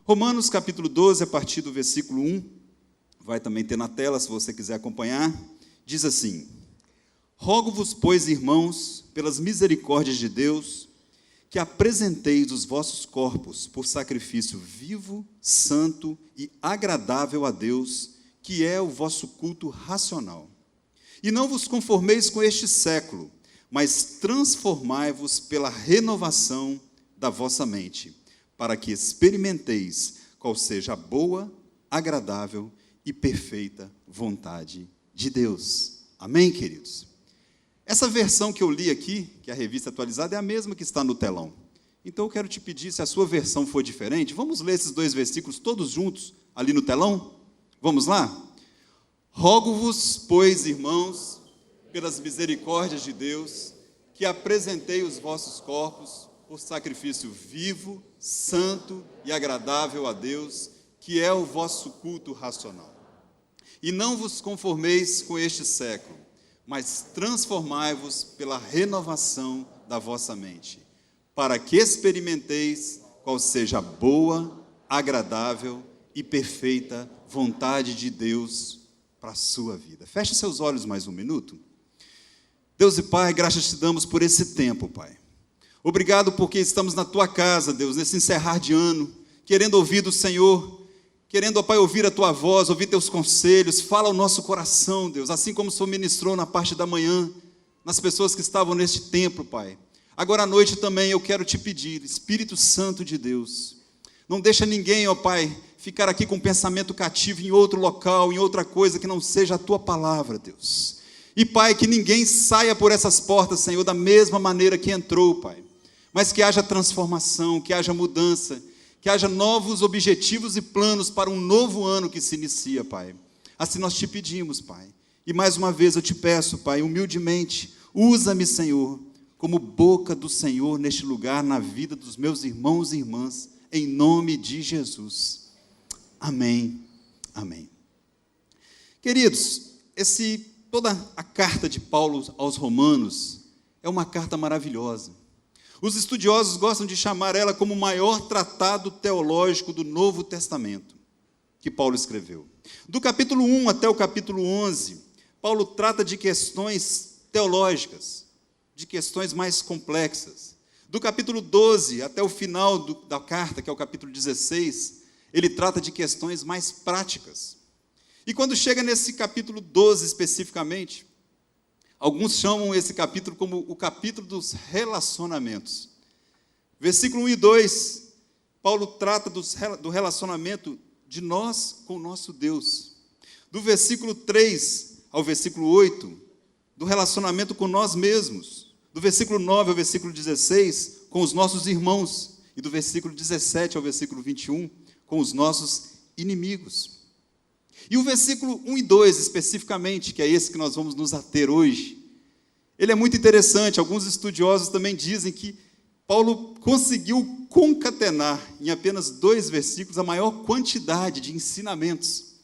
Romanos capítulo 12, a partir do versículo 1, vai também ter na tela, se você quiser acompanhar, diz assim: Rogo-vos, pois, irmãos, pelas misericórdias de Deus, que apresenteis os vossos corpos por sacrifício vivo, santo e agradável a Deus, que é o vosso culto racional. E não vos conformeis com este século, mas transformai-vos pela renovação da vossa mente, para que experimenteis qual seja a boa, agradável e perfeita vontade de Deus. Amém, queridos? Essa versão que eu li aqui, que é a revista atualizada, é a mesma que está no telão. Então eu quero te pedir, se a sua versão for diferente, vamos ler esses dois versículos todos juntos ali no telão? Vamos lá? Rogo-vos, pois, irmãos, pelas misericórdias de Deus, que apresentei os vossos corpos por sacrifício vivo, santo e agradável a Deus, que é o vosso culto racional. E não vos conformeis com este século, mas transformai-vos pela renovação da vossa mente, para que experimenteis qual seja a boa, agradável e perfeita vontade de Deus para a sua vida. Feche seus olhos mais um minuto. Deus e Pai, graças te damos por esse tempo, Pai. Obrigado porque estamos na tua casa, Deus, nesse encerrar de ano, querendo ouvir do Senhor, querendo, ó Pai, ouvir a tua voz, ouvir teus conselhos. Fala ao nosso coração, Deus, assim como o Senhor ministrou na parte da manhã, nas pessoas que estavam neste templo, Pai. Agora à noite também eu quero te pedir, Espírito Santo de Deus, não deixa ninguém, ó Pai, ficar aqui com pensamento cativo em outro local, em outra coisa que não seja a tua palavra, Deus. E, Pai, que ninguém saia por essas portas, Senhor, da mesma maneira que entrou, Pai. Mas que haja transformação, que haja mudança, que haja novos objetivos e planos para um novo ano que se inicia, Pai. Assim nós te pedimos, Pai. E mais uma vez eu te peço, Pai, humildemente, usa-me, Senhor, como boca do Senhor neste lugar, na vida dos meus irmãos e irmãs, em nome de Jesus. Amém. Amém. Queridos, toda a carta de Paulo aos Romanos é uma carta maravilhosa. Os estudiosos gostam de chamar ela como o maior tratado teológico do Novo Testamento que Paulo escreveu. Do capítulo 1 até o capítulo 11, Paulo trata de questões teológicas, de questões mais complexas. Do capítulo 12 até o final da carta, que é o capítulo 16, ele trata de questões mais práticas. E quando chega nesse capítulo 12 especificamente, alguns chamam esse capítulo como o capítulo dos relacionamentos. Versículo 1 e 2, Paulo trata do relacionamento de nós com o nosso Deus. Do versículo 3 ao versículo 8, do relacionamento com nós mesmos. Do versículo 9 ao versículo 16, com os nossos irmãos. E do versículo 17 ao versículo 21, com os nossos inimigos. E o versículo 1 e 2, especificamente, que é esse que nós vamos nos ater hoje, ele é muito interessante. Alguns estudiosos também dizem que Paulo conseguiu concatenar em apenas 2 versículos a maior quantidade de ensinamentos.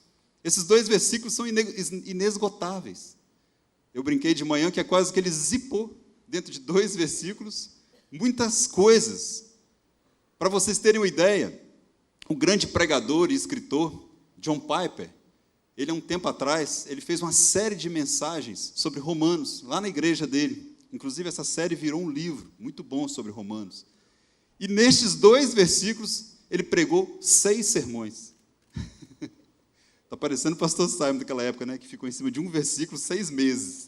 Esses 2 versículos são inesgotáveis. Eu brinquei de manhã que é quase que ele zipou, dentro de 2 versículos, muitas coisas. Para vocês terem uma ideia, o grande pregador e escritor John Piper, ele, há um tempo atrás, ele fez uma série de mensagens sobre Romanos, lá na igreja dele. Inclusive, essa série virou um livro muito bom sobre Romanos. E nestes 2 versículos, ele pregou 6 sermões. Está parecendo o pastor Simon daquela época, né, que ficou em cima de um versículo 6 meses,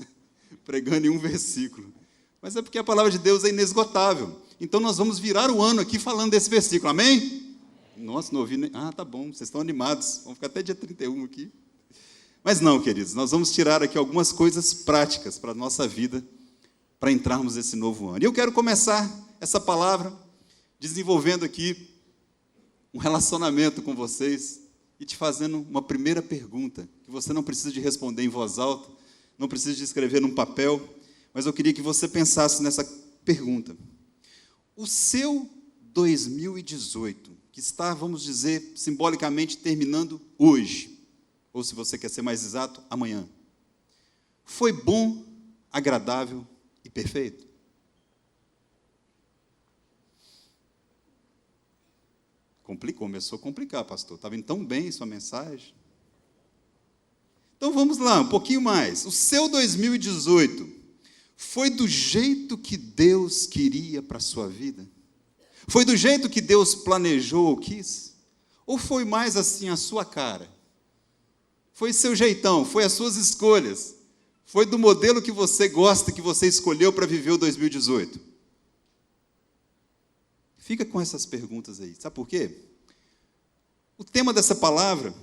pregando em um versículo. Mas é porque a palavra de Deus é inesgotável. Então, nós vamos virar o ano aqui falando desse versículo, amém? Nossa, não ouvi nem... Ah, tá bom, vocês estão animados. Vamos ficar até dia 31 aqui. Mas não, queridos, nós vamos tirar aqui algumas coisas práticas para a nossa vida, para entrarmos nesse novo ano. E eu quero começar essa palavra desenvolvendo aqui um relacionamento com vocês e te fazendo uma primeira pergunta, que você não precisa de responder em voz alta, não precisa de escrever num papel, mas eu queria que você pensasse nessa pergunta. O seu 2018, que está, vamos dizer, simbolicamente terminando hoje, ou se você quer ser mais exato, amanhã, foi bom, agradável e perfeito? Começou a complicar, pastor. Estava indo tão bem sua mensagem. Então vamos lá, um pouquinho mais. O seu 2018 foi do jeito que Deus queria para a sua vida? Foi do jeito que Deus planejou ou quis? Ou foi mais assim a sua cara? Foi seu jeitão, foi as suas escolhas? Foi do modelo que você gosta, que você escolheu para viver o 2018? Fica com essas perguntas aí. Sabe por quê? O tema dessa palavra,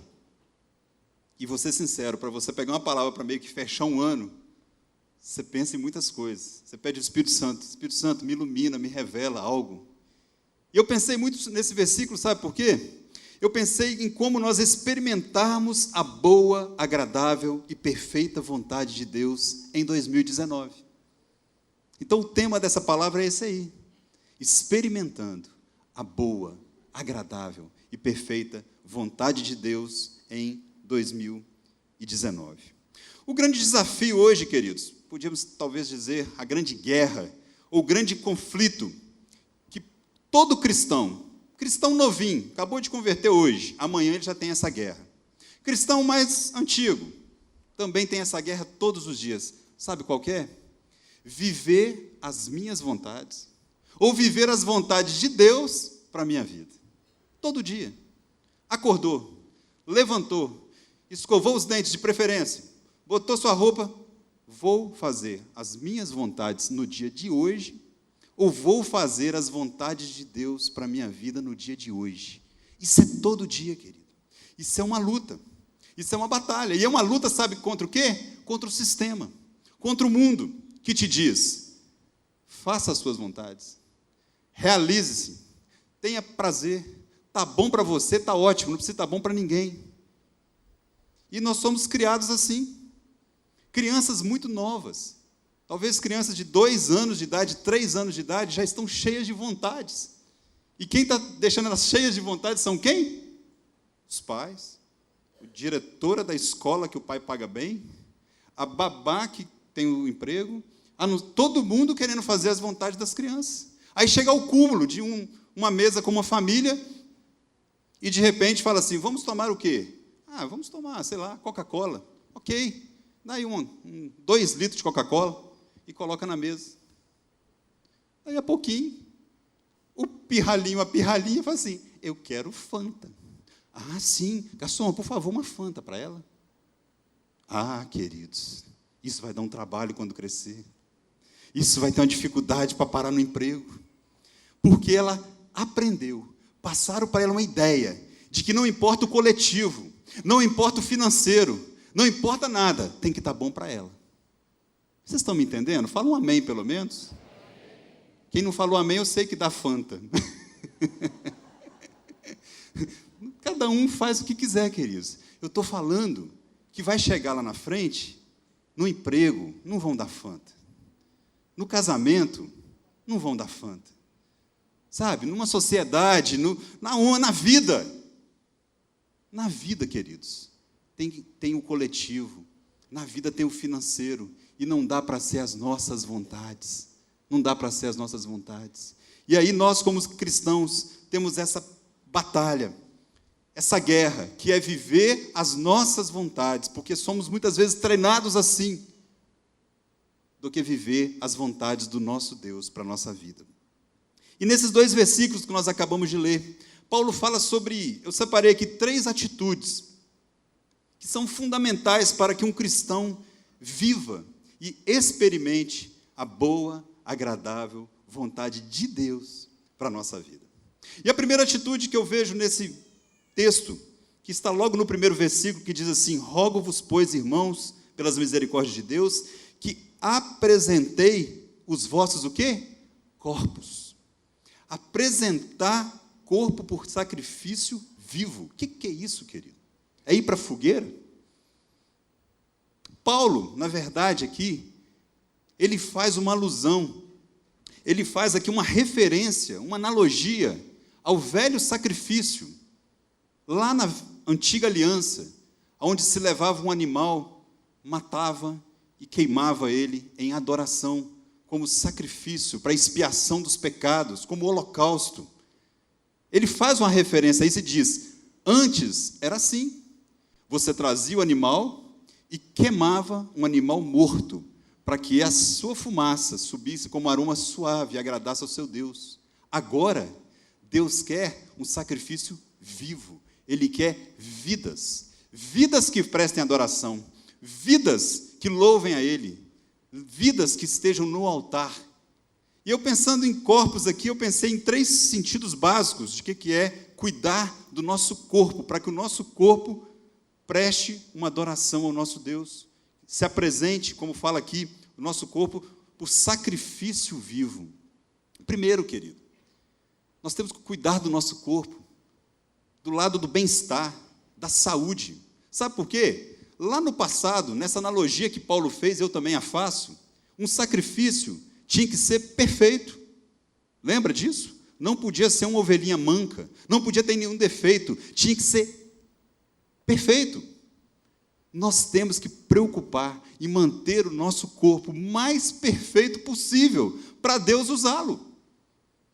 e vou ser sincero, para você pegar uma palavra para meio que fechar um ano, você pensa em muitas coisas. Você pede ao Espírito Santo, me ilumina, me revela algo. E eu pensei muito nesse versículo, sabe por quê? Eu pensei em como nós experimentarmos a boa, agradável e perfeita vontade de Deus em 2019. Então o tema dessa palavra é esse aí. Experimentando a boa, agradável e perfeita vontade de Deus em 2019. O grande desafio hoje, queridos, podíamos talvez dizer a grande guerra, ou grande conflito, que todo cristão novinho, acabou de converter hoje, amanhã ele já tem essa guerra. Cristão mais antigo, também tem essa guerra todos os dias. Sabe qual que é? Viver as minhas vontades, ou viver as vontades de Deus para a minha vida. Todo dia. Acordou, levantou, escovou os dentes de preferência, botou sua roupa, vou fazer as minhas vontades no dia de hoje, ou vou fazer as vontades de Deus para a minha vida no dia de hoje. Isso é todo dia, querido. Isso é uma luta. Isso é uma batalha. E é uma luta, sabe, contra o quê? Contra o sistema. Contra o mundo que te diz, faça as suas vontades. Realize-se. Tenha prazer. Está bom para você, está ótimo. Não precisa estar bom para ninguém. E nós somos criados assim. Crianças muito novas. Talvez crianças de 2 anos de idade, 3 anos de idade, já estão cheias de vontades. E quem está deixando elas cheias de vontades são quem? Os pais. A diretora da escola que o pai paga bem. A babá que tem o emprego. Todo mundo querendo fazer as vontades das crianças. Aí chega ao cúmulo de uma mesa com uma família e de repente fala assim, vamos tomar o quê? Vamos tomar, sei lá, Coca-Cola. Ok. Daí 2 litros de Coca-Cola. E coloca na mesa. Aí, a pouquinho, o pirralhinho, a pirralhinha, fala assim, eu quero Fanta. Sim, garçom, por favor, uma Fanta para ela. Queridos, isso vai dar um trabalho quando crescer. Isso vai ter uma dificuldade para parar no emprego. Porque ela aprendeu, passaram para ela uma ideia de que não importa o coletivo, não importa o financeiro, não importa nada, tem que estar bom para ela. Vocês estão me entendendo? Fala um amém, pelo menos. Quem não falou amém, eu sei que dá Fanta. Cada um faz o que quiser, queridos. Eu estou falando que vai chegar lá na frente, no emprego, não vão dar Fanta. No casamento, não vão dar Fanta. Sabe? Numa sociedade, na vida. Na vida, queridos, tem o coletivo. Na vida tem o financeiro. E não dá para ser as nossas vontades. Não dá para ser as nossas vontades. E aí nós, como cristãos, temos essa batalha, essa guerra, que é viver as nossas vontades, porque somos muitas vezes treinados assim, do que viver as vontades do nosso Deus para a nossa vida. E nesses 2 versículos que nós acabamos de ler, Paulo fala sobre, eu separei aqui 3 atitudes, que são fundamentais para que um cristão viva e experimente a boa, agradável vontade de Deus para a nossa vida. E a primeira atitude que eu vejo nesse texto, que está logo no primeiro versículo, que diz assim, rogo-vos, pois, irmãos, pelas misericórdias de Deus, que apresentei os vossos, o quê? Corpos. Apresentar corpo por sacrifício vivo. O que é isso, querido? É ir para a fogueira? Paulo, na verdade, aqui, ele faz uma alusão, ele faz aqui uma referência, uma analogia ao velho sacrifício, lá na antiga aliança, onde se levava um animal, matava e queimava ele em adoração, como sacrifício para expiação dos pecados, como holocausto. ele faz uma referência a isso e diz: antes era assim, você trazia o animal e queimava um animal morto, para que a sua fumaça subisse como aroma suave e agradasse ao seu Deus. Agora, Deus quer um sacrifício vivo, Ele quer vidas, vidas que prestem adoração, vidas que louvem a Ele, vidas que estejam no altar. E eu pensando em corpos aqui, eu pensei em 3 sentidos básicos de que é cuidar do nosso corpo, para que o nosso corpo preste uma adoração ao nosso Deus, se apresente, como fala aqui, o nosso corpo por sacrifício vivo. Primeiro, querido, nós temos que cuidar do nosso corpo, do lado do bem-estar, da saúde. Sabe por quê? Lá no passado, nessa analogia que Paulo fez, eu também a faço, um sacrifício tinha que ser perfeito. Lembra disso? Não podia ser uma ovelhinha manca, não podia ter nenhum defeito, tinha que ser perfeito. Nós temos que preocupar em manter o nosso corpo mais perfeito possível, para Deus usá-lo.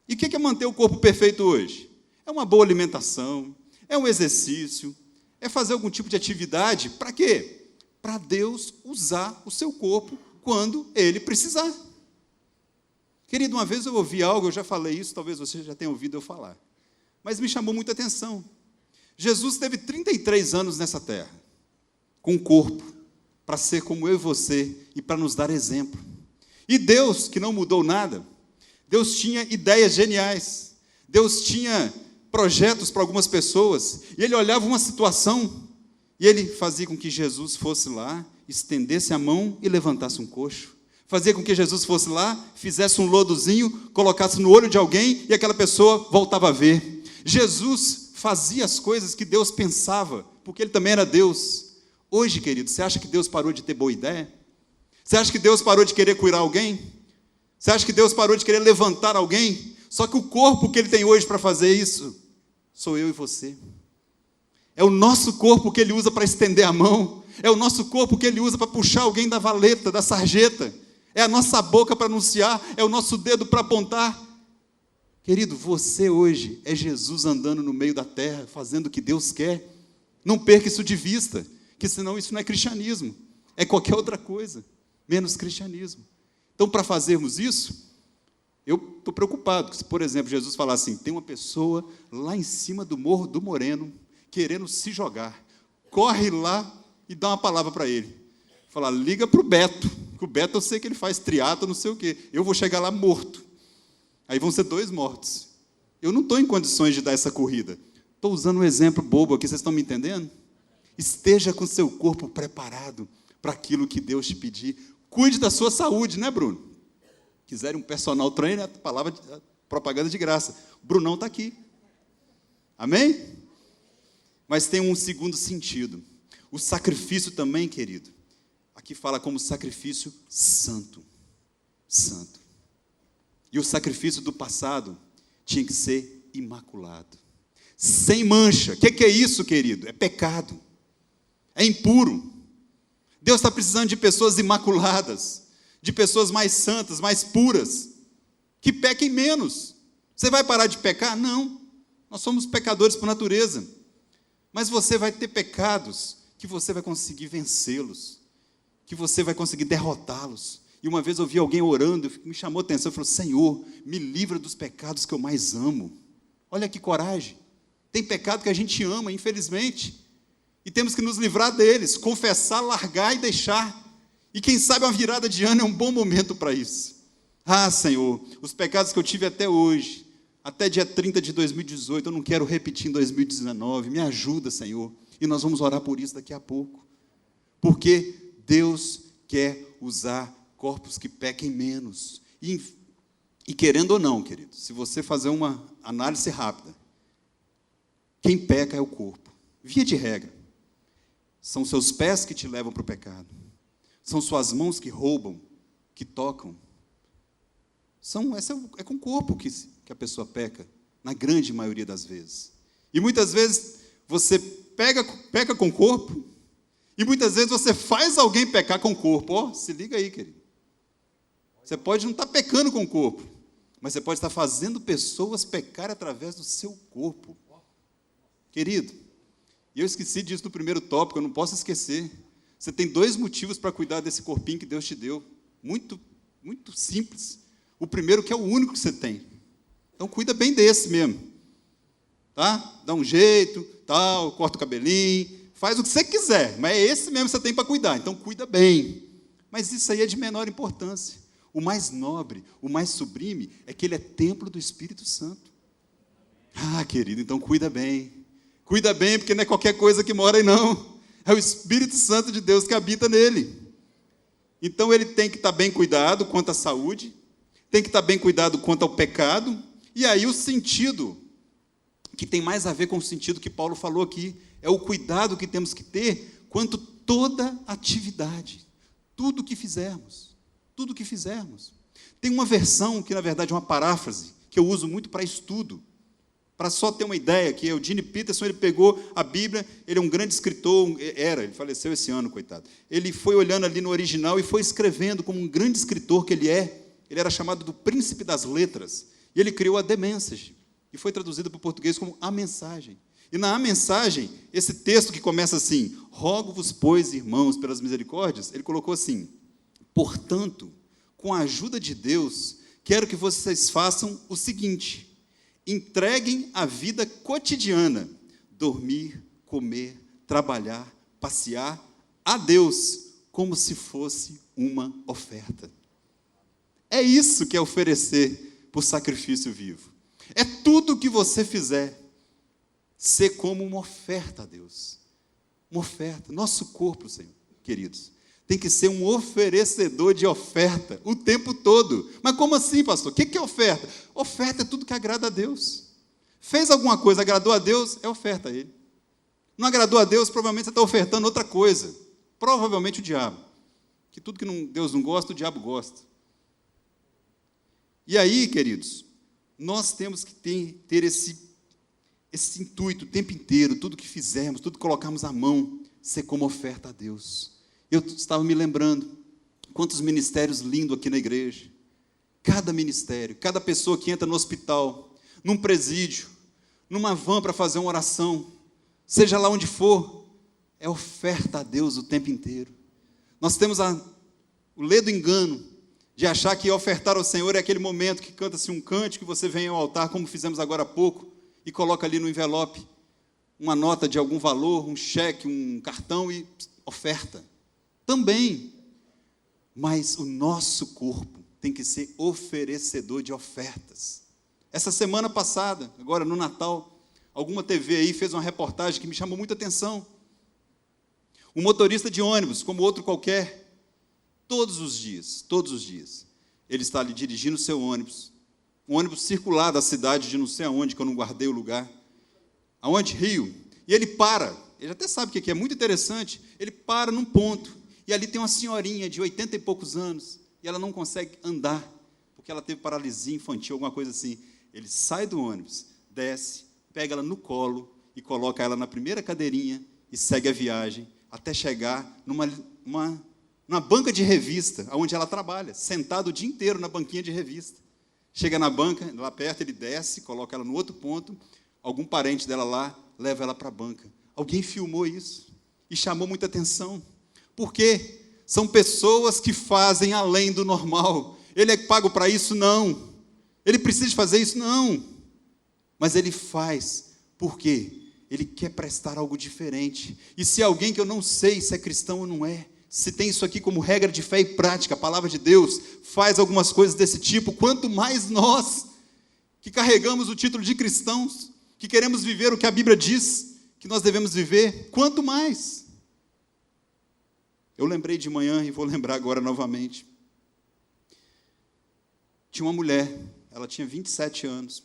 E o que é manter o corpo perfeito hoje? É uma boa alimentação, é um exercício, é fazer algum tipo de atividade. Para quê? Para Deus usar o seu corpo quando Ele precisar. Querido, uma vez eu ouvi algo, eu já falei isso, talvez você já tenha ouvido eu falar, mas me chamou muita atenção. Jesus teve 33 anos nessa terra, com um corpo, para ser como eu e você, e para nos dar exemplo. E Deus, que não mudou nada, Deus tinha ideias geniais, Deus tinha projetos para algumas pessoas, e Ele olhava uma situação, e Ele fazia com que Jesus fosse lá, estendesse a mão e levantasse um coxo. Fazia com que Jesus fosse lá, fizesse um lodozinho, colocasse no olho de alguém, e aquela pessoa voltava a ver. Jesus fazia as coisas que Deus pensava, porque Ele também era Deus. Hoje, querido, você acha que Deus parou de ter boa ideia? Você acha que Deus parou de querer curar alguém? Você acha que Deus parou de querer levantar alguém? Só que o corpo que Ele tem hoje para fazer isso, sou eu e você. É o nosso corpo que Ele usa para estender a mão, é o nosso corpo que Ele usa para puxar alguém da valeta, da sarjeta, é a nossa boca para anunciar, é o nosso dedo para apontar. Querido, você hoje é Jesus andando no meio da terra, fazendo o que Deus quer. Não perca isso de vista, que senão isso não é cristianismo, é qualquer outra coisa, menos cristianismo. Então, para fazermos isso, eu estou preocupado, que se, por exemplo, Jesus falar assim, tem uma pessoa lá em cima do Morro do Moreno, querendo se jogar, corre lá e dá uma palavra para ele. Falar, liga para o Beto, que o Beto eu sei que ele faz triatlo, não sei o quê, eu vou chegar lá morto. Aí vão ser 2 mortos. Eu não estou em condições de dar essa corrida. Estou usando um exemplo bobo aqui, vocês estão me entendendo? Esteja com seu corpo preparado para aquilo que Deus te pedir. Cuide da sua saúde, né, Bruno? Quiserem um personal trainer, a palavra, a propaganda de graça. O Brunão está aqui. Amém? Mas tem um segundo sentido. O sacrifício também, querido. Aqui fala como sacrifício santo. Santo. E o sacrifício do passado tinha que ser imaculado. Sem mancha. O que é isso, querido? É pecado. É impuro. Deus está precisando de pessoas imaculadas, de pessoas mais santas, mais puras, que pequem menos. Você vai parar de pecar? Não. Nós somos pecadores por natureza. Mas você vai ter pecados que você vai conseguir vencê-los, que você vai conseguir derrotá-los. E uma vez eu vi alguém orando, me chamou a atenção, falou, Senhor, me livra dos pecados que eu mais amo. Olha que coragem. Tem pecado que a gente ama, infelizmente, e temos que nos livrar deles, confessar, largar e deixar. E quem sabe uma virada de ano é um bom momento para isso. Ah, Senhor, os pecados que eu tive até hoje, até dia 30 de 2018, eu não quero repetir em 2019, me ajuda, Senhor. E nós vamos orar por isso daqui a pouco. Porque Deus quer usar corpos que pequem menos. E querendo ou não, querido, se você fazer uma análise rápida, quem peca é o corpo. Via de regra. São seus pés que te levam para o pecado. São suas mãos que roubam, que tocam. É com o corpo que a pessoa peca, na grande maioria das vezes. E muitas vezes você peca com o corpo, e muitas vezes você faz alguém pecar com o corpo. Se liga aí, querido. Você pode não estar pecando com o corpo, mas você pode estar fazendo pessoas pecarem através do seu corpo. Querido, e eu esqueci disso no primeiro tópico, eu não posso esquecer. Você tem 2 motivos para cuidar desse corpinho que Deus te deu. Muito, muito simples. O primeiro que é o único que você tem. Então, cuida bem desse mesmo. Tá? Dá um jeito, tal, corta o cabelinho, faz o que você quiser, mas é esse mesmo que você tem para cuidar. Então, cuida bem. Mas isso aí é de menor importância. O mais nobre, o mais sublime, é que ele é templo do Espírito Santo. Ah, querido, então cuida bem. Cuida bem, porque não é qualquer coisa que mora aí, não. É o Espírito Santo de Deus que habita nele. Então, ele tem que estar bem cuidado quanto à saúde, tem que estar bem cuidado quanto ao pecado, e aí o sentido, que tem mais a ver com o sentido que Paulo falou aqui, é o cuidado que temos que ter quanto toda atividade, tudo que fizermos. Tudo que fizermos. Tem uma versão, que na verdade é uma paráfrase, que eu uso muito para estudo, para só ter uma ideia, que é o Gene Peterson, ele pegou a Bíblia, ele é um grande escritor, ele faleceu esse ano, coitado. Ele foi olhando ali no original e foi escrevendo como um grande escritor que ele era chamado do príncipe das letras, e ele criou a The Message, e foi traduzido para o português como A Mensagem. E na A Mensagem, esse texto que começa assim, rogo-vos, pois, irmãos, pelas misericórdias, ele colocou assim, portanto, com a ajuda de Deus, quero que vocês façam o seguinte, entreguem a vida cotidiana, dormir, comer, trabalhar, passear, a Deus, como se fosse uma oferta. É isso que é oferecer por sacrifício vivo. É tudo o que você fizer, ser como uma oferta a Deus. Uma oferta. Nosso corpo, Senhor, queridos, tem que ser um oferecedor de oferta o tempo todo. Mas como assim, pastor? O que é oferta? Oferta é tudo que agrada a Deus. Fez alguma coisa, agradou a Deus, é oferta a Ele. Não agradou a Deus, provavelmente você está ofertando outra coisa. Provavelmente o diabo. Que tudo que Deus não gosta, o diabo gosta. E aí, queridos, nós temos que ter esse intuito o tempo inteiro, tudo que fizermos, tudo que colocarmos à mão, ser como oferta a Deus. Eu estava me lembrando, quantos ministérios lindos aqui na igreja. Cada ministério, cada pessoa que entra no hospital, num presídio, numa van para fazer uma oração, seja lá onde for, é oferta a Deus o tempo inteiro. Nós temos o ledo engano de achar que ofertar ao Senhor é aquele momento que canta-se um cântico, que você vem ao altar, como fizemos agora há pouco, e coloca ali no envelope uma nota de algum valor, um cheque, um cartão e oferta. Também, mas o nosso corpo tem que ser oferecedor de ofertas. Essa semana passada, agora no Natal, alguma TV aí fez uma reportagem que me chamou muita atenção. Um motorista de ônibus, como outro qualquer, todos os dias, ele está ali dirigindo o seu ônibus, um ônibus circular da cidade de não sei aonde, que eu não guardei o lugar. Aonde? Rio. E ele para, ele até sabe o que é muito interessante, ele para num ponto, e ali tem uma senhorinha de 80 e poucos anos, e ela não consegue andar, porque ela teve paralisia infantil, alguma coisa assim. Ele sai do ônibus, desce, pega ela no colo, e coloca ela na primeira cadeirinha, e segue a viagem, até chegar numa banca de revista, onde ela trabalha, sentado o dia inteiro na banquinha de revista. Chega na banca, lá perto, ele desce, coloca ela no outro ponto, algum parente dela lá, leva ela para a banca. Alguém filmou isso e chamou muita atenção. Por quê? São pessoas que fazem além do normal. Ele é pago para isso? Não. Ele precisa fazer isso? Não. Mas ele faz. Por quê? Ele quer prestar algo diferente. E se alguém que eu não sei se é cristão ou não é, se tem isso aqui como regra de fé e prática, a palavra de Deus, faz algumas coisas desse tipo, quanto mais nós, que carregamos o título de cristãos, que queremos viver o que a Bíblia diz, que nós devemos viver, quanto mais. Eu lembrei de manhã e vou lembrar agora novamente. Tinha uma mulher, ela tinha 27 anos,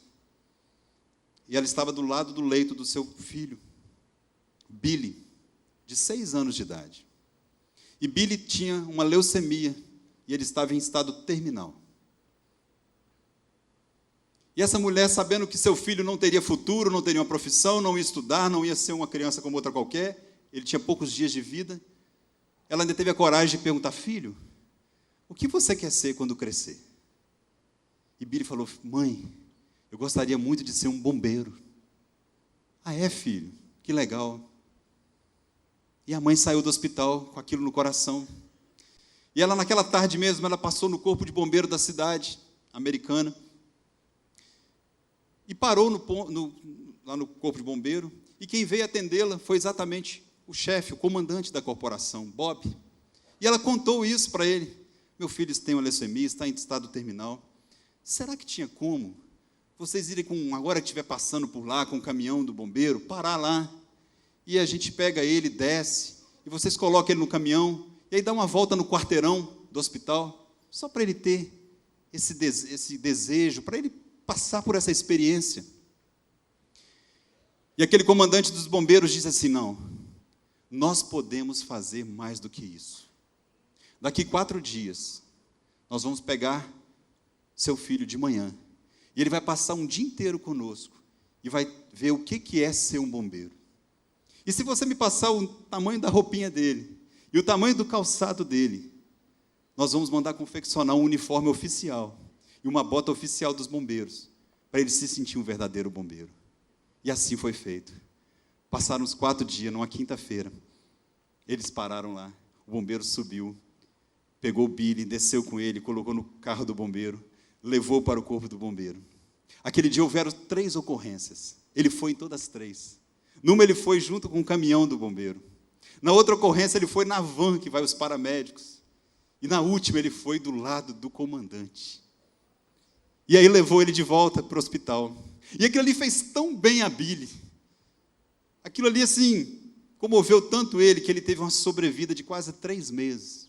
e ela estava do lado do leito do seu filho, Billy, de 6 anos de idade. E Billy tinha uma leucemia, e ele estava em estado terminal. E essa mulher, sabendo que seu filho não teria futuro, não teria uma profissão, não ia estudar, não ia ser uma criança como outra qualquer, ele tinha poucos dias de vida, ela ainda teve a coragem de perguntar: filho, o que você quer ser quando crescer? E Billy falou: mãe, eu gostaria muito de ser um bombeiro. Ah, é, filho? Que legal. E a mãe saiu do hospital com aquilo no coração. E ela, naquela tarde mesmo, ela passou no corpo de bombeiro da cidade americana. E parou lá no corpo de bombeiro. E quem veio atendê-la foi exatamente o chefe, o comandante da corporação, Bob. E ela contou isso para ele. Meu filho tem uma leucemia, está em estado terminal. Será que tinha como vocês irem, agora que estiver passando por lá com o caminhão do bombeiro, parar lá, e a gente pega ele, desce, e vocês colocam ele no caminhão, e aí dá uma volta no quarteirão do hospital, só para ele ter esse desejo, para ele passar por essa experiência. E aquele comandante dos bombeiros disse assim: não, nós podemos fazer mais do que isso. Daqui 4 dias, nós vamos pegar seu filho de manhã, e ele vai passar um dia inteiro conosco, e vai ver o que é ser um bombeiro. E se você me passar o tamanho da roupinha dele, e o tamanho do calçado dele, nós vamos mandar confeccionar um uniforme oficial, e uma bota oficial dos bombeiros, para ele se sentir um verdadeiro bombeiro. E assim foi feito. Passaram uns 4 dias, numa quinta-feira, eles pararam lá, o bombeiro subiu, pegou o Billy, desceu com ele, colocou no carro do bombeiro, levou para o corpo do bombeiro. Aquele dia houveram 3 ocorrências. Ele foi em todas as 3. Numa ele foi junto com o caminhão do bombeiro. Na outra ocorrência ele foi na van que vai os paramédicos. E na última ele foi do lado do comandante. E aí levou ele de volta para o hospital. E aquilo ali fez tão bem a Billy. Aquilo ali, assim, comoveu tanto ele, que ele teve uma sobrevida de quase 3 meses.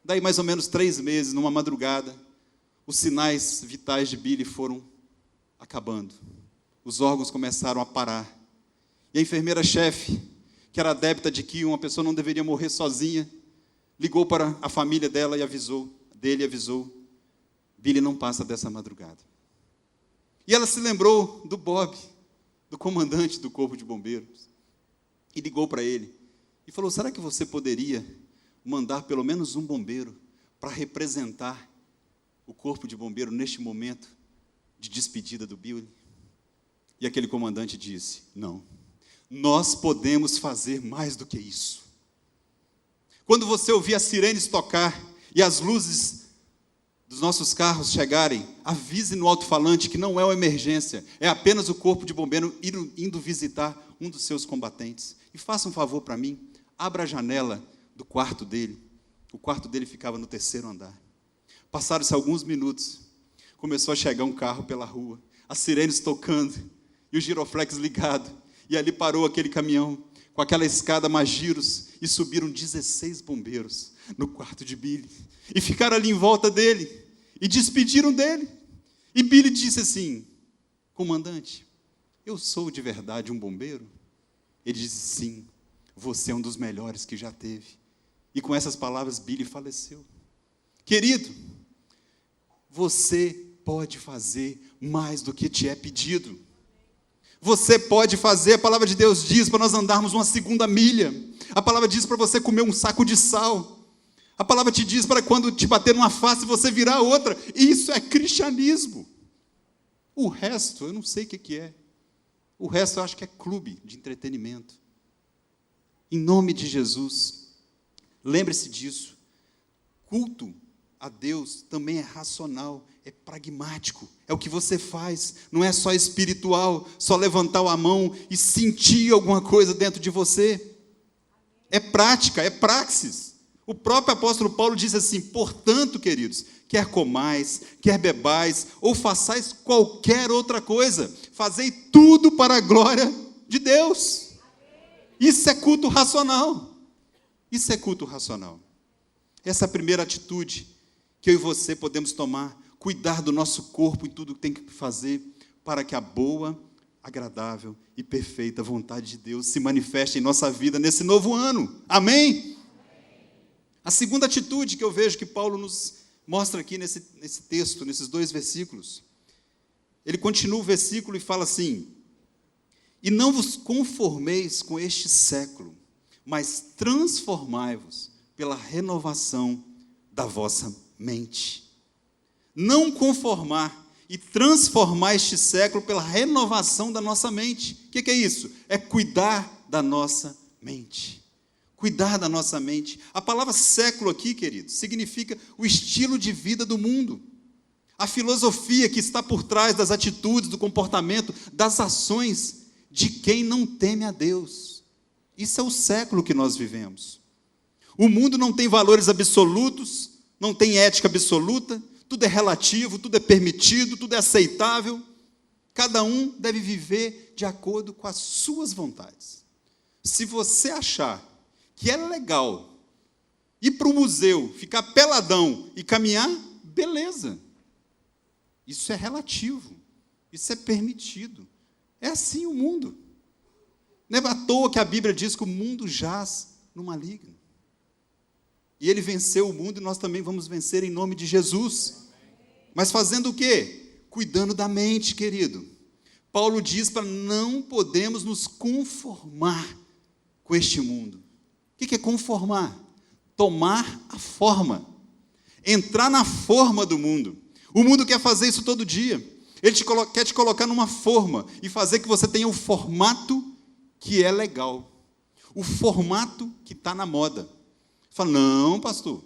Daí, mais ou menos 3 meses, numa madrugada, os sinais vitais de Billy foram acabando. Os órgãos começaram a parar. E a enfermeira-chefe, que era adepta de que uma pessoa não deveria morrer sozinha, ligou para a família dela e avisou, Billy não passa dessa madrugada. E ela se lembrou do Bob, do comandante do corpo de bombeiros, e ligou para ele e falou: será que você poderia mandar pelo menos um bombeiro para representar o corpo de bombeiro neste momento de despedida do Billy? E aquele comandante disse: não, nós podemos fazer mais do que isso. Quando você ouvir as sirenes tocar e as luzes dos nossos carros chegarem, avise no alto-falante que não é uma emergência, é apenas o corpo de bombeiro indo visitar um dos seus combatentes. E faça um favor para mim, abra a janela do quarto dele. O quarto dele ficava no 3º andar. Passaram-se alguns minutos, começou a chegar um carro pela rua, as sirenes tocando, e o giroflex ligado, e ali parou aquele caminhão, com aquela escada mais giros, e subiram 16 bombeiros no quarto de Billy, e ficaram ali em volta dele, e despediram dele. E Billy disse assim: comandante, eu sou de verdade um bombeiro? Ele disse: sim, você é um dos melhores que já teve. E com essas palavras Billy faleceu. Querido, você pode fazer mais do que te é pedido. Você pode fazer, a palavra de Deus diz para nós andarmos uma 2ª milha. A palavra diz para você comer um saco de sal. A palavra te diz para quando te bater numa face, você virar outra. Isso é cristianismo. O resto, eu não sei o que é. O resto eu acho que é clube de entretenimento. Em nome de Jesus, lembre-se disso. Culto a Deus também é racional, é pragmático. É o que você faz, não é só espiritual, só levantar a mão e sentir alguma coisa dentro de você. É prática, é praxis. O próprio apóstolo Paulo diz assim: portanto, queridos, quer comais, quer bebais, ou façais qualquer outra coisa, fazei tudo para a glória de Deus. Isso é culto racional. Isso é culto racional. Essa é a primeira atitude que eu e você podemos tomar, cuidar do nosso corpo em tudo que tem que fazer, para que a boa, agradável e perfeita vontade de Deus se manifeste em nossa vida nesse novo ano. Amém? A segunda atitude que eu vejo que Paulo nos mostra aqui nesse texto, nesses 2 versículos, ele continua o versículo e fala assim: e não vos conformeis com este século, mas transformai-vos pela renovação da vossa mente. não conformar e transformar este século pela renovação da nossa mente. O que é isso? É cuidar da nossa mente. Cuidar da nossa mente. A palavra século aqui, querido, significa o estilo de vida do mundo. A filosofia que está por trás das atitudes, do comportamento, das ações de quem não teme a Deus. Isso é o século que nós vivemos. O mundo não tem valores absolutos, não tem ética absoluta, tudo é relativo, tudo é permitido, tudo é aceitável. Cada um deve viver de acordo com as suas vontades. Se você achar que é legal ir para o museu, ficar peladão e caminhar, beleza. Isso é relativo, isso é permitido. É assim o mundo. Não é à toa que a Bíblia diz que o mundo jaz no maligno. E ele venceu o mundo e nós também vamos vencer em nome de Jesus. Mas fazendo o quê? Cuidando da mente, querido. Paulo diz para não podemos nos conformar com este mundo. O que é conformar? Tomar a forma. Entrar na forma do mundo. O mundo quer fazer isso todo dia. Ele quer te colocar numa forma e fazer que você tenha o formato que é legal. O formato que está na moda. Fala, não, pastor,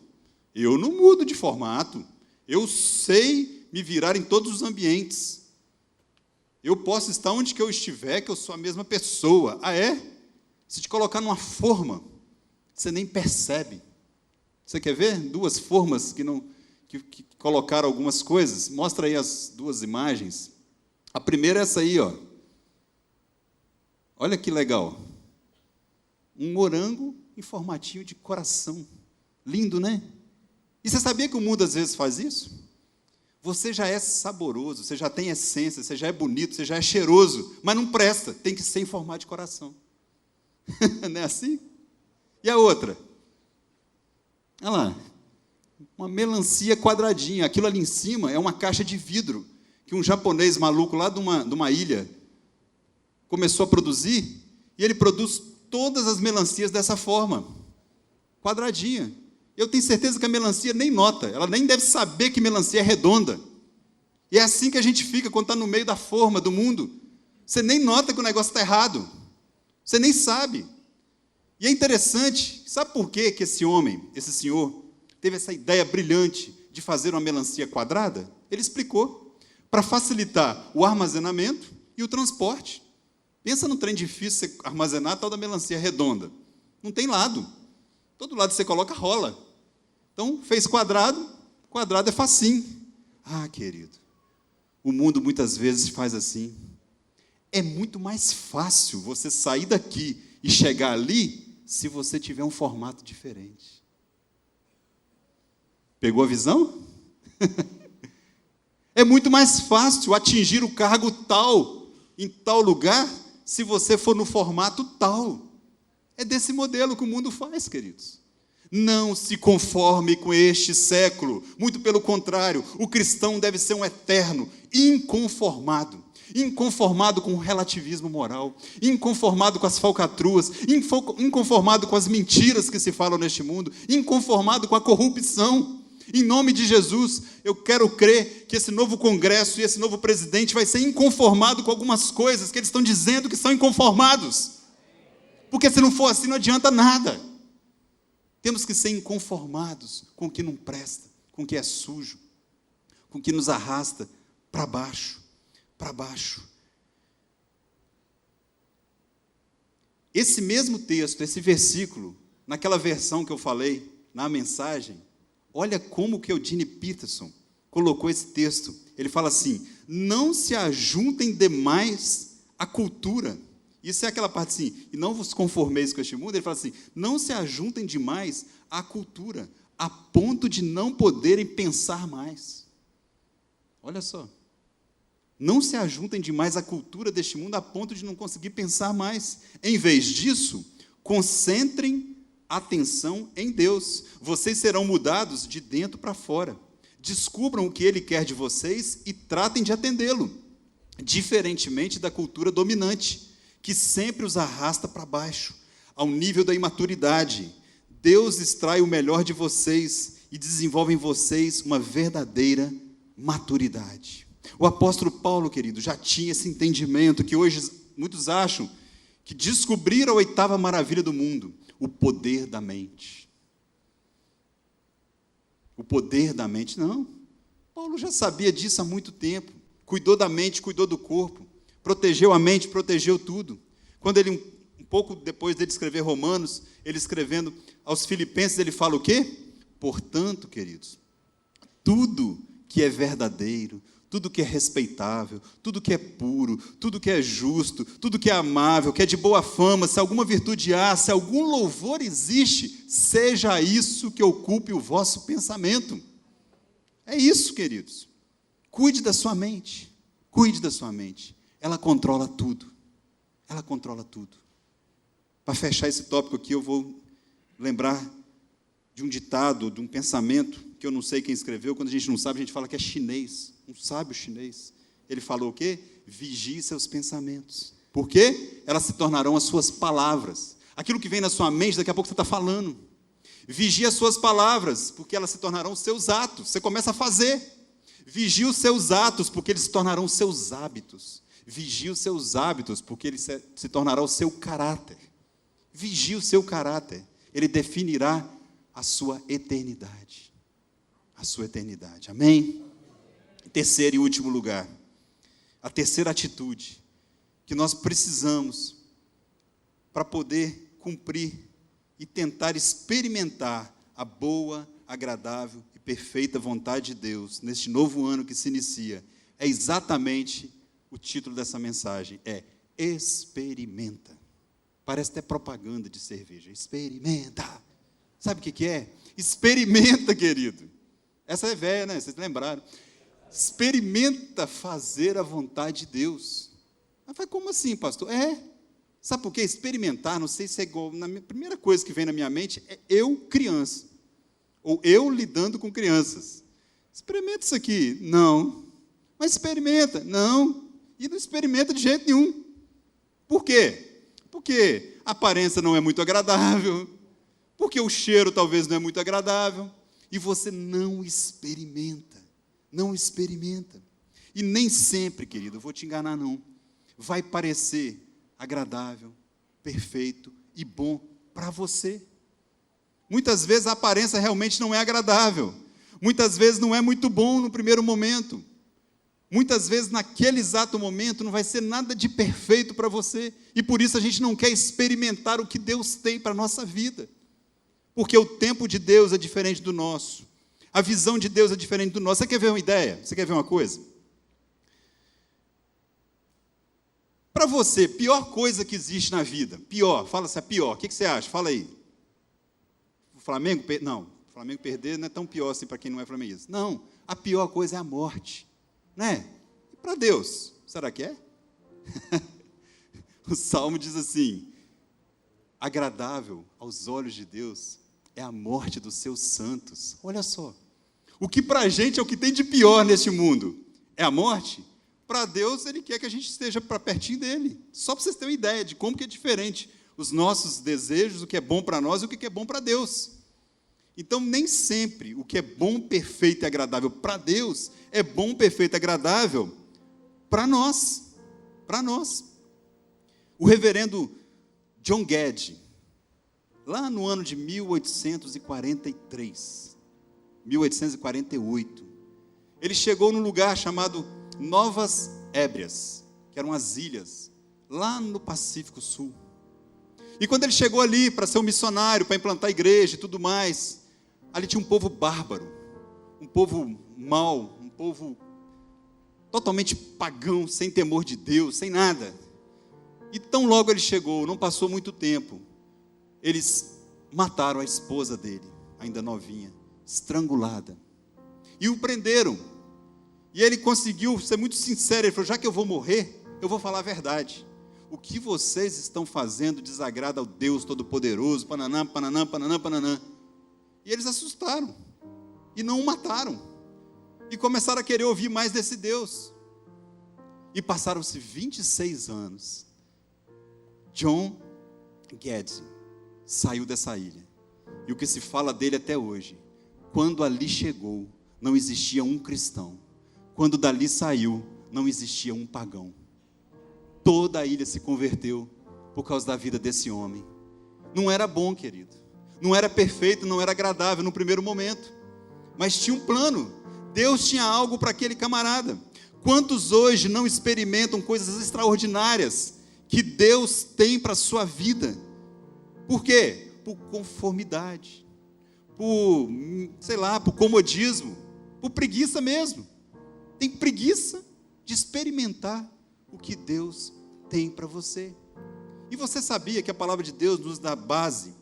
eu não mudo de formato. Eu sei me virar em todos os ambientes. Eu posso estar onde que eu estiver, que eu sou a mesma pessoa. Ah, é? Se te colocar numa forma, você nem percebe. Você quer ver? Duas formas que colocaram algumas coisas. Mostra aí as duas imagens. A primeira é essa aí, ó. Olha que legal. Um morango em formatinho de coração. Lindo, né? E você sabia que o mundo às vezes faz isso? Você já é saboroso, você já tem essência, você já é bonito, você já é cheiroso, mas não presta, tem que ser em formato de coração. Não é assim? E a outra? Olha lá, uma melancia quadradinha. Aquilo ali em cima é uma caixa de vidro que um japonês maluco lá de uma ilha começou a produzir, e ele produz todas as melancias dessa forma, quadradinha. Eu tenho certeza que a melancia nem nota, ela nem deve saber que melancia é redonda. E é assim que a gente fica quando está no meio da forma do mundo. Você nem nota que o negócio está errado. Você nem sabe. E é interessante, sabe por quê que esse homem, esse senhor, teve essa ideia brilhante de fazer uma melancia quadrada? Ele explicou. Para facilitar o armazenamento e o transporte. Pensa num trem difícil você armazenar a tal da melancia redonda. Não tem lado. Todo lado que você coloca, rola. Então, fez quadrado, quadrado é facinho. Ah, querido, o mundo muitas vezes faz assim. É muito mais fácil você sair daqui e chegar ali se você tiver um formato diferente. Pegou a visão? É muito mais fácil atingir o cargo tal, em tal lugar, se você for no formato tal. É desse modelo que o mundo faz, queridos. Não se conforme com este século. Muito pelo contrário, o cristão deve ser um eterno, inconformado. Inconformado com o relativismo moral, inconformado com as falcatruas, inconformado com as mentiras que se falam neste mundo, inconformado com a corrupção. Em nome de Jesus, eu quero crer que esse novo congresso e esse novo presidente vai ser inconformado com algumas coisas que eles estão dizendo que são inconformados. Porque se não for assim, não adianta nada. Temos que ser inconformados com o que não presta, com o que é sujo, com o que nos arrasta para baixo, para baixo. Esse mesmo texto, esse versículo, naquela versão que eu falei, na mensagem, olha como que Eugene Peterson colocou esse texto. Ele fala assim, não se ajuntem demais à cultura. Isso é aquela parte assim, e não vos conformeis com este mundo. Ele fala assim, não se ajuntem demais à cultura, a ponto de não poderem pensar mais. Olha só. Não se ajuntem demais à cultura deste mundo, a ponto de não conseguir pensar mais. Em vez disso, concentrem atenção em Deus. Vocês serão mudados de dentro para fora. Descubram o que Ele quer de vocês e tratem de atendê-lo, diferentemente da cultura dominante, que sempre os arrasta para baixo, ao nível da imaturidade. Deus extrai o melhor de vocês e desenvolve em vocês uma verdadeira maturidade. O apóstolo Paulo, querido, já tinha esse entendimento que hoje muitos acham que descobriram a oitava maravilha do mundo, o poder da mente. O poder da mente, não. Paulo já sabia disso há muito tempo. Cuidou da mente, cuidou do corpo. Protegeu a mente, protegeu tudo. Quando ele, um pouco depois dele escrever Romanos, ele escrevendo aos Filipenses, ele fala o quê? Portanto, queridos, tudo que é verdadeiro, tudo que é respeitável, tudo que é puro, tudo que é justo, tudo que é amável, que é de boa fama, se alguma virtude há, se algum louvor existe, seja isso que ocupe o vosso pensamento. É isso, queridos. Cuide da sua mente. Cuide da sua mente. Ela controla tudo. Ela controla tudo. Para fechar esse tópico aqui, eu vou lembrar de um ditado, de um pensamento, que eu não sei quem escreveu. Quando a gente não sabe, a gente fala que é chinês. Um sábio chinês. Ele falou o quê? Vigie seus pensamentos. Por quê? Elas se tornarão as suas palavras. Aquilo que vem na sua mente, daqui a pouco você está falando. Vigie as suas palavras, porque elas se tornarão os seus atos. Você começa a fazer. Vigie os seus atos, porque eles se tornarão os seus hábitos. Vigie os seus hábitos, porque ele se tornará o seu caráter. Vigie o seu caráter. Ele definirá a sua eternidade. A sua eternidade. Amém? Em terceiro e último lugar, a terceira atitude que nós precisamos para poder cumprir e tentar experimentar a boa, agradável e perfeita vontade de Deus neste novo ano que se inicia, é exatamente o título dessa mensagem, é experimenta. Parece até propaganda de cerveja. Experimenta. Sabe o que é? Experimenta, querido. Essa é velha, né? Vocês lembraram? Experimenta fazer a vontade de Deus. Mas como assim, pastor? Sabe por quê? Experimentar, não sei se é igual. A primeira coisa que vem na minha mente é eu criança. Ou eu lidando com crianças. Experimenta isso aqui. Não. Mas experimenta. Não. E não experimenta de jeito nenhum. Por quê? Porque a aparência não é muito agradável. Porque o cheiro talvez não é muito agradável. E você não experimenta. Não experimenta. E nem sempre, querido, eu vou te enganar não, vai parecer agradável, perfeito e bom para você. Muitas vezes a aparência realmente não é agradável. Muitas vezes não é muito bom no primeiro momento. Muitas vezes naquele exato momento não vai ser nada de perfeito para você. E por isso a gente não quer experimentar o que Deus tem para a nossa vida. Porque o tempo de Deus é diferente do nosso. A visão de Deus é diferente do nosso. Você quer ver uma ideia? Você quer ver uma coisa? Para você, pior coisa que existe na vida, pior, fala se é pior, o que você acha? Fala aí. O Flamengo, não, o Flamengo perder não é tão pior assim para quem não é flamenguista. Não, a pior coisa é a morte, né? E para Deus, será que é? O Salmo diz assim, agradável aos olhos de Deus é a morte dos seus santos. Olha só, o que para a gente é o que tem de pior neste mundo, é a morte. Para Deus, Ele quer que a gente esteja para pertinho dEle. Só para vocês terem uma ideia de como que é diferente os nossos desejos, o que é bom para nós e o que é bom para Deus. Então, nem sempre o que é bom, perfeito e agradável para Deus é bom, perfeito e agradável para nós. Para nós. O reverendo John Guedde, lá no ano de 1843, 1848, ele chegou num lugar chamado Novas Hébrias, que eram as ilhas, lá no Pacífico Sul. E quando ele chegou ali para ser um missionário, para implantar a igreja e tudo mais, ali tinha um povo bárbaro, um povo mau, um povo totalmente pagão, sem temor de Deus, sem nada. E tão logo ele chegou, não passou muito tempo, eles mataram a esposa dele, ainda novinha, estrangulada, e o prenderam. E ele conseguiu ser muito sincero, ele falou, já que eu vou morrer, eu vou falar a verdade. O que vocês estão fazendo desagrada ao Deus Todo-Poderoso, pananã, pananã, pananã, pananã. E eles assustaram, e não o mataram, e começaram a querer ouvir mais desse Deus. E passaram-se 26 anos, John Guedde saiu dessa ilha, e o que se fala dele até hoje, quando ali chegou, não existia um cristão. Quando dali saiu, não existia um pagão. Toda a ilha se converteu por causa da vida desse homem. Não era bom, querido. Não era perfeito, não era agradável no primeiro momento. Mas tinha um plano. Deus tinha algo para aquele camarada. Quantos hoje não experimentam coisas extraordinárias que Deus tem para a sua vida? Por quê? Por conformidade. Por, por comodismo. Por preguiça mesmo. Tem preguiça de experimentar o que Deus tem para você. E você sabia que a palavra de Deus nos dá base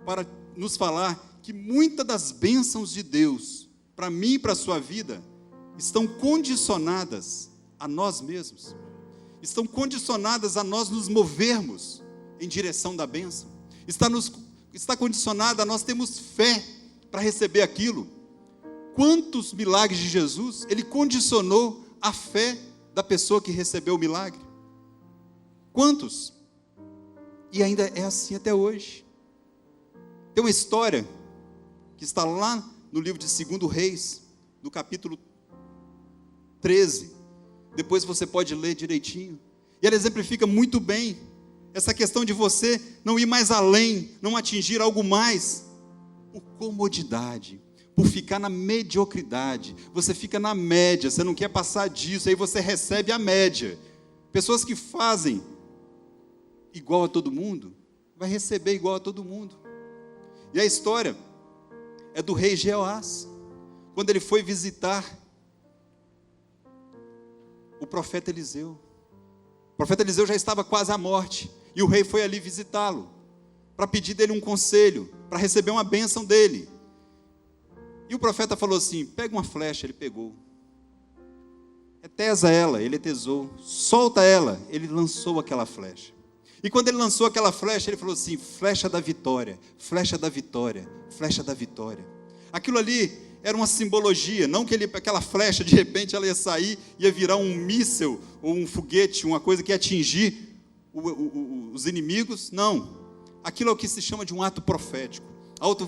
para nos falar que muitas das bênçãos de Deus, para mim e para a sua vida, estão condicionadas a nós mesmos. Estão condicionadas a nós nos movermos em direção da bênção. Está condicionada a nós termos fé para receber aquilo. Quantos milagres de Jesus, Ele condicionou a fé da pessoa que recebeu o milagre? Quantos? E ainda é assim até hoje. Tem uma história que está lá no livro de 2 Reis, no capítulo 13. Depois você pode ler direitinho. E ela exemplifica muito bem essa questão de você não ir mais além, não atingir algo mais, por comodidade, por ficar na mediocridade. Você fica na média, você não quer passar disso, aí você recebe a média. Pessoas que fazem igual a todo mundo, vai receber igual a todo mundo. E a história é do rei Jeoás, quando ele foi visitar o profeta Eliseu. O profeta Eliseu já estava quase à morte, e o rei foi ali visitá-lo, para pedir dele um conselho, para receber uma bênção dele. E o profeta falou assim: pega uma flecha. Ele pegou. Tesa ela, ele tesou. Solta ela. Ele lançou aquela flecha. E quando ele lançou aquela flecha, ele falou assim: flecha da vitória, flecha da vitória, flecha da vitória. Aquilo ali era uma simbologia, não que aquela flecha, de repente, ela ia sair, ia virar um míssil, ou um foguete, uma coisa que ia atingir os inimigos. Não. Aquilo é o que se chama de um ato profético.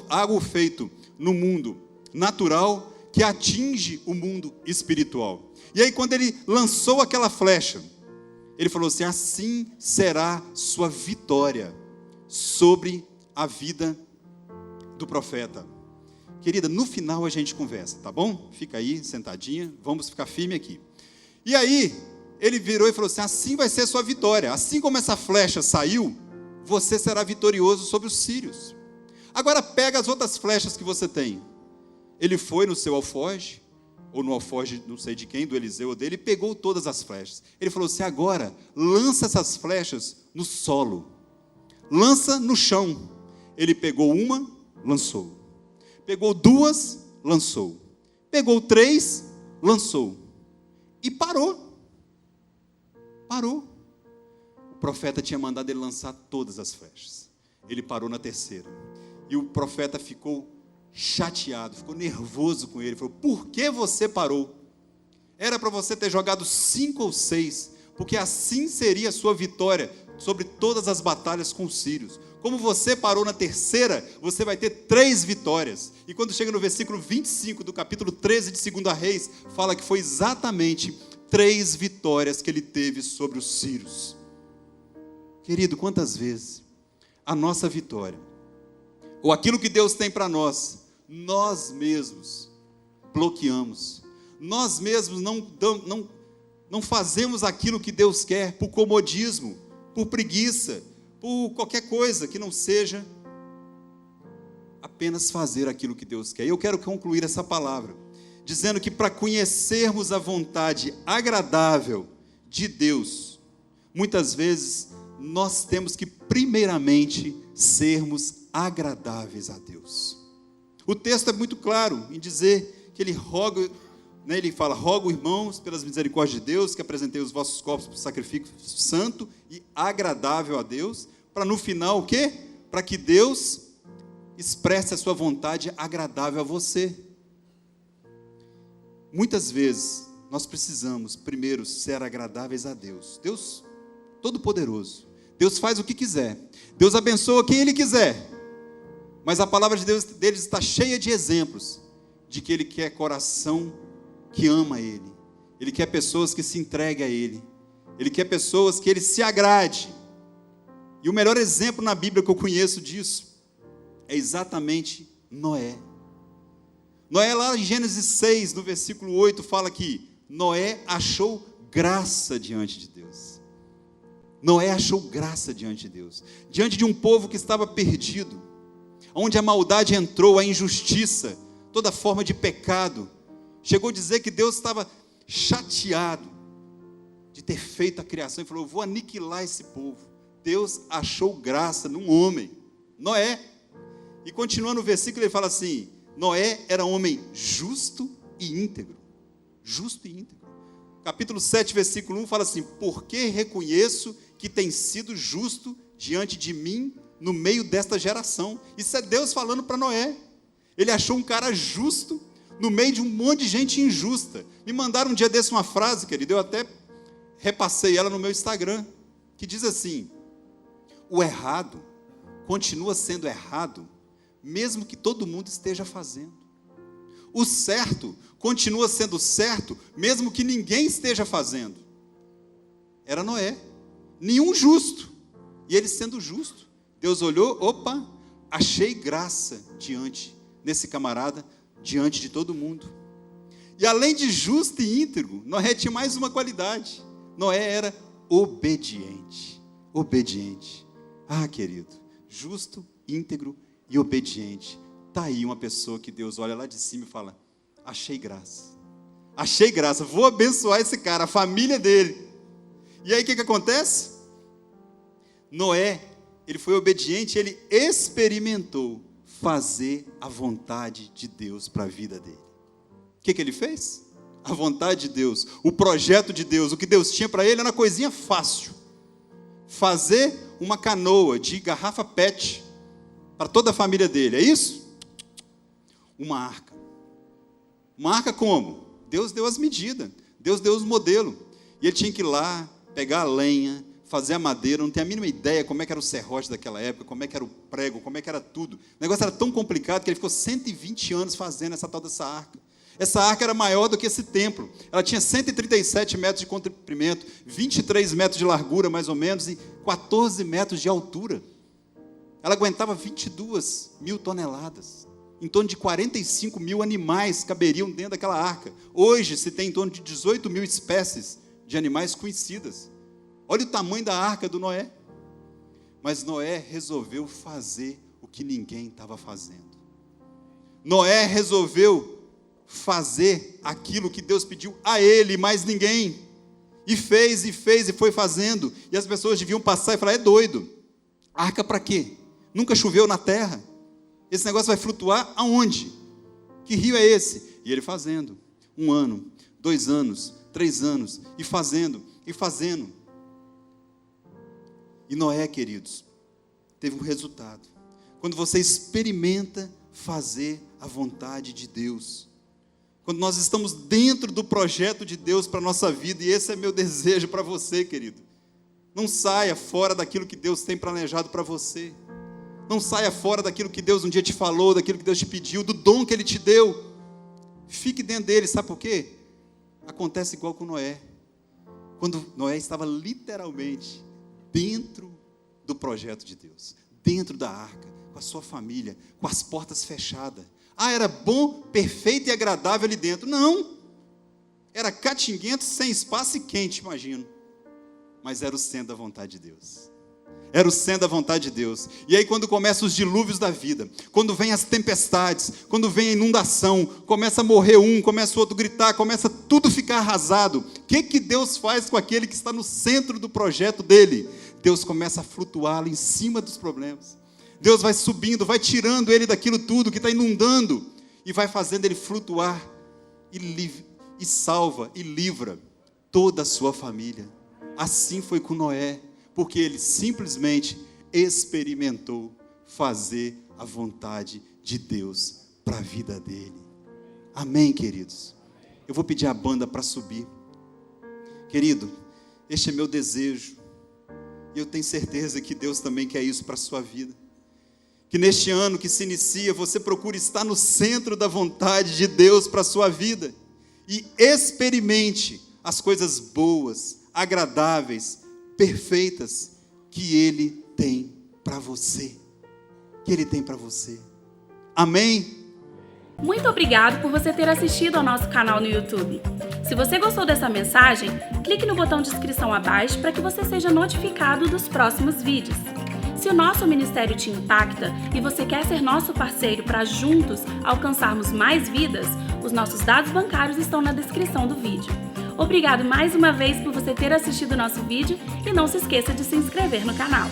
Algo feito no mundo natural, que atinge o mundo espiritual. E aí, quando ele lançou aquela flecha, ele falou assim: assim será sua vitória sobre a vida do profeta. Querida, no final a gente conversa, tá bom? Fica aí, sentadinha, vamos ficar firme aqui. E aí, ele virou e falou assim: assim vai ser sua vitória. Assim como essa flecha saiu, você será vitorioso sobre os sírios. Agora pega as outras flechas que você tem. Ele foi no seu alforje, ou no alforje, não sei de quem, do Eliseu ou dele, e pegou todas as flechas. Ele falou assim: agora, lança essas flechas no solo. Lança no chão. Ele pegou uma, lançou. Pegou duas, lançou. Pegou três, lançou. E parou. Parou. O profeta tinha mandado ele lançar todas as flechas. Ele parou na terceira. E o profeta ficou chateado, ficou nervoso com ele. Falou: por que você parou? Era para você ter jogado 5 ou 6, porque assim seria a sua vitória sobre todas as batalhas com os sírios. Como você parou na terceira, você vai ter 3 vitórias. E quando chega no versículo 25 do capítulo 13 de 2 Reis, fala que foi exatamente 3 vitórias que ele teve sobre os sírios. Querido, quantas vezes a nossa vitória, ou aquilo que Deus tem para nós mesmos bloqueamos, nós mesmos não fazemos aquilo que Deus quer, por comodismo, por preguiça, por qualquer coisa que não seja apenas fazer aquilo que Deus quer. E eu quero concluir essa palavra dizendo que para conhecermos a vontade agradável de Deus, muitas vezes nós temos que primeiramente sermos agradáveis a Deus. O texto é muito claro em dizer que ele roga, ele fala: rogo, irmãos, pelas misericórdias de Deus, que apresentei os vossos corpos por sacrifício santo e agradável a Deus, para no final o quê? Para que Deus expresse a sua vontade agradável a você. Muitas vezes nós precisamos primeiro ser agradáveis a Deus. Deus Todo-Poderoso. Deus faz o que quiser. Deus abençoa quem Ele quiser. Mas a palavra de Deus deles está cheia de exemplos de que Ele quer coração que ama Ele. Ele quer pessoas que se entreguem a Ele. Ele quer pessoas que Ele se agrade. E o melhor exemplo na Bíblia que eu conheço disso é exatamente Noé. Noé, lá em Gênesis 6, no versículo 8, fala que Noé achou graça diante de Deus. Noé achou graça diante de Deus. Diante de um povo que estava perdido, onde a maldade entrou, a injustiça, toda forma de pecado. Chegou a dizer que Deus estava chateado de ter feito a criação e falou: eu vou aniquilar esse povo. Deus achou graça num homem, Noé. E continuando o versículo, ele fala assim: Noé era um homem justo e íntegro. Justo e íntegro. Capítulo 7, versículo 1 fala assim: porque reconheço que tem sido justo diante de mim no meio desta geração. Isso é Deus falando para Noé. Ele achou um cara justo no meio de um monte de gente injusta. Me mandaram um dia desse uma frase, querido, eu até repassei ela no meu Instagram, que diz assim: o errado continua sendo errado, mesmo que todo mundo esteja fazendo. O certo continua sendo certo, mesmo que ninguém esteja fazendo. Era Noé, nenhum justo, e ele sendo justo, Deus olhou, opa, achei graça nesse camarada, diante de todo mundo. E além de justo e íntegro, Noé tinha mais uma qualidade: Noé era obediente. Obediente. Ah, querido, justo, íntegro e obediente. Está aí uma pessoa que Deus olha lá de cima e fala: achei graça, vou abençoar esse cara, a família dele. E aí o que acontece? Noé, ele foi obediente, ele experimentou fazer a vontade de Deus para a vida dele. O que ele fez? A vontade de Deus, o projeto de Deus, o que Deus tinha para ele era uma coisinha fácil: fazer uma canoa de garrafa PET para toda a família dele, é isso? Uma arca. Uma arca como? Deus deu as medidas, Deus deu os modelos, e ele tinha que ir lá, pegar a lenha, fazer a madeira. Não tem a mínima ideia como é que era o serrote daquela época, como é que era o prego, como é que era tudo. O negócio era tão complicado que ele ficou 120 anos fazendo essa tal dessa arca. Essa arca era maior do que esse templo. Ela tinha 137 metros de comprimento, 23 metros de largura, mais ou menos, e 14 metros de altura. Ela aguentava 22 mil toneladas. Em torno de 45 mil animais caberiam dentro daquela arca. Hoje se tem em torno de 18 mil espécies de animais conhecidas. Olha o tamanho da arca do Noé. Mas Noé resolveu fazer o que ninguém estava fazendo. Noé resolveu fazer aquilo que Deus pediu a ele, mais ninguém. E fez, e foi fazendo. E as pessoas deviam passar e falar: é doido. Arca para quê? Nunca choveu na terra. Esse negócio vai flutuar aonde? Que rio é esse? E ele fazendo. 1 ano, 2 anos, 3 anos. E fazendo, e fazendo. E Noé, queridos, teve um resultado. Quando você experimenta fazer a vontade de Deus, quando nós estamos dentro do projeto de Deus para a nossa vida, e esse é meu desejo para você, querido. Não saia fora daquilo que Deus tem planejado para você. Não saia fora daquilo que Deus um dia te falou, daquilo que Deus te pediu, do dom que Ele te deu. Fique dentro dele, sabe por quê? Acontece igual com Noé. Quando Noé estava literalmente dentro do projeto de Deus, dentro da arca, com a sua família, com as portas fechadas. Ah, era bom, perfeito e agradável ali dentro. Não, era catinguento, sem espaço e quente, imagino. Mas era o centro da vontade de Deus. Era o centro da vontade de Deus. E aí quando começam os dilúvios da vida, quando vem as tempestades, quando vem a inundação, começa a morrer um, começa o outro a gritar, começa tudo a ficar arrasado. O que Deus faz com aquele que está no centro do projeto dele? Deus começa a flutuar em cima dos problemas. Deus vai subindo, vai tirando ele daquilo tudo que está inundando e vai fazendo ele flutuar e salva e livra toda a sua família. Assim foi com Noé, porque ele simplesmente experimentou fazer a vontade de Deus para a vida dele. Amém, queridos? Eu vou pedir a banda para subir. Querido, este é meu desejo, e eu tenho certeza que Deus também quer isso para a sua vida. Que neste ano que se inicia, você procure estar no centro da vontade de Deus para a sua vida. e experimente as coisas boas, agradáveis, perfeitas que Ele tem para você. Que Ele tem para você. Amém? Muito obrigado por você ter assistido ao nosso canal no YouTube. Se você gostou dessa mensagem, clique no botão de inscrição abaixo para que você seja notificado dos próximos vídeos. Se o nosso ministério te impacta e você quer ser nosso parceiro para juntos alcançarmos mais vidas, os nossos dados bancários estão na descrição do vídeo. Obrigado mais uma vez por você ter assistido o nosso vídeo e não se esqueça de se inscrever no canal.